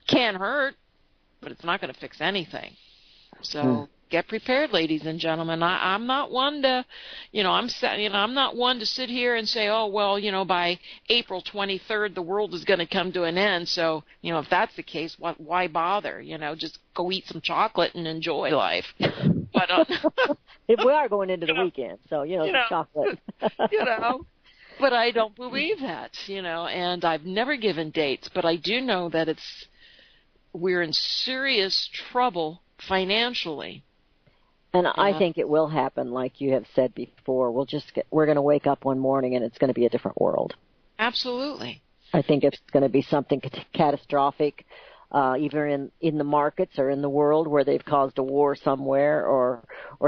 Can't hurt, but it's not going to fix anything. So get prepared, ladies and gentlemen. I'm not one to, I'm not one to sit here and say, oh, well, by April 23rd, the world is going to come to an end. So, if that's the case, why bother? Just go eat some chocolate and enjoy life. But if we are going into the weekend, so, some chocolate. But I don't believe that, and I've never given dates, but I do know that we're in serious trouble financially. And I think it will happen, like you have said before. We're going to wake up one morning and it's going to be a different world. Absolutely. I think it's going to be something catastrophic, either in the markets or in the world where they've caused a war somewhere or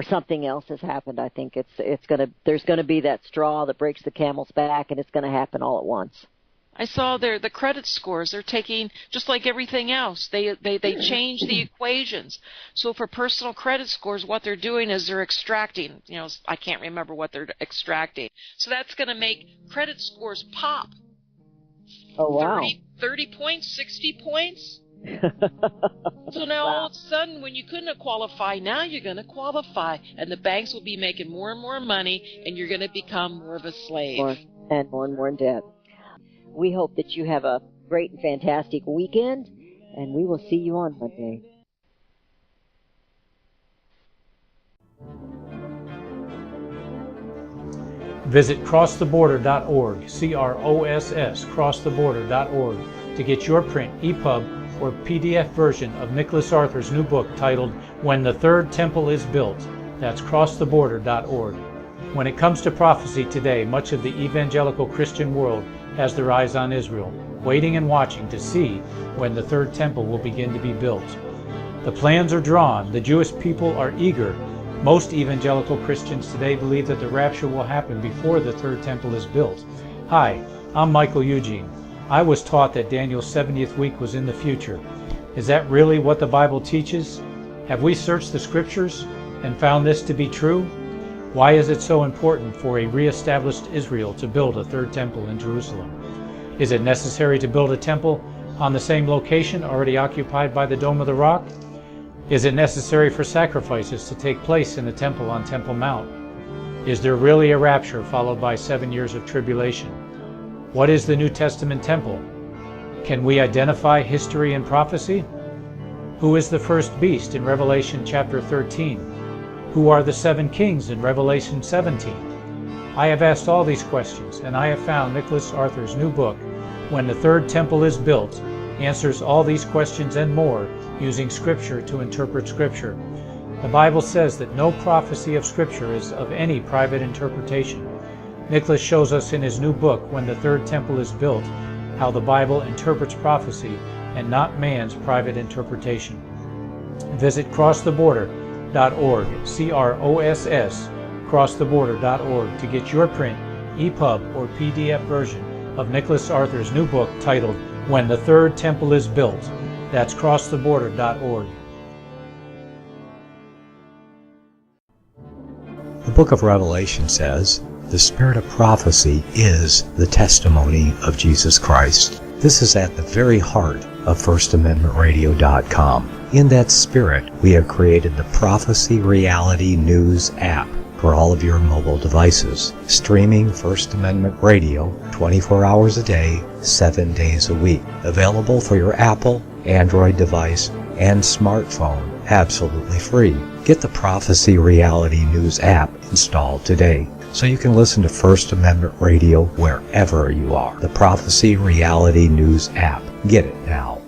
something else has happened. I think there's going to be that straw that breaks the camel's back, and it's going to happen all at once. I saw the credit scores. They're taking, just like everything else, they change the equations. So for personal credit scores, what they're doing is they're extracting, I can't remember what they're extracting. So that's going to make credit scores pop. Oh, wow. 30 points, 60 points. So now all of a sudden, when you couldn't qualify, now you're going to qualify. And the banks will be making more and more money, and you're going to become more of a slave. More and more in debt. We hope that you have a great and fantastic weekend, and we will see you on Monday. Visit crosstheborder.org, crosstheborder.org, to get your print, EPUB, or PDF version of Nicholas Arthur's new book titled When the Third Temple is Built. That's crosstheborder.org. When it comes to prophecy today, much of the evangelical Christian world has their eyes on Israel, waiting and watching to see when the third temple will begin to be built. The plans are drawn. The Jewish people are eager. Most evangelical Christians today believe that the rapture will happen before the third temple is built. Hi, I'm Michael Eugene. I was taught that Daniel's 70th week was in the future. Is that really what the Bible teaches? Have we searched the Scriptures and found this to be true? Why is it so important for a re-established Israel to build a third temple in Jerusalem? Is it necessary to build a temple on the same location already occupied by the Dome of the Rock? Is it necessary for sacrifices to take place in the temple on Temple Mount? Is there really a rapture followed by 7 years of tribulation? What is the New Testament temple? Can we identify history and prophecy? Who is the first beast in Revelation chapter 13? Who are the 7 kings in Revelation 17? I have asked all these questions, and I have found Nicholas Arthur's new book, When the Third Temple is Built, answers all these questions and more using Scripture to interpret Scripture. The Bible says that no prophecy of Scripture is of any private interpretation. Nicholas shows us in his new book, When the Third Temple is Built, how the Bible interprets prophecy and not man's private interpretation. Visit crosstheborder.org, crosstheborder.org, to get your print, EPUB, or PDF version of Nicholas Arthur's new book titled When the Third Temple is Built. That's crosstheborder.org. The book of Revelation says, the spirit of prophecy is the testimony of Jesus Christ. This is at the very heart of FirstAmendmentRadio.com. In that spirit, we have created the Prophecy Reality News app for all of your mobile devices, streaming First Amendment Radio 24 hours a day, 7 days a week. Available for your Apple, Android device, and smartphone, absolutely free. Get the Prophecy Reality News app installed today so you can listen to First Amendment Radio wherever you are. The Prophecy Reality News app. Get it now.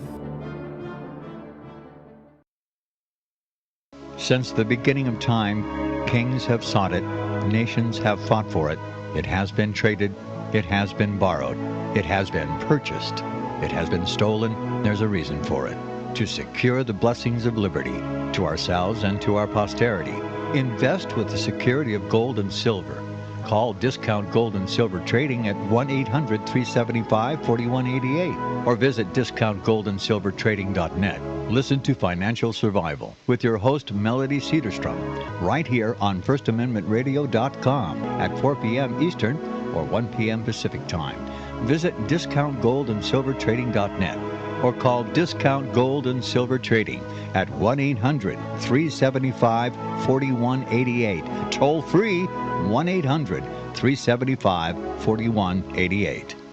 Since the beginning of time, kings have sought it, nations have fought for it. It has been traded, it has been borrowed, it has been purchased, it has been stolen. There's a reason for it. To secure the blessings of liberty to ourselves and to our posterity. Invest with the security of gold and silver. Call Discount Gold and Silver Trading at 1-800-375-4188 or visit discountgoldandsilvertrading.net. Listen to Financial Survival with your host Melody Cedarstrom right here on FirstAmendmentRadio.com at 4 p.m. Eastern or 1 p.m. Pacific Time. Visit discountgoldandsilvertrading.net or call Discount Gold and Silver Trading at 1-800-375-4188. Toll free 1-800-375-4188.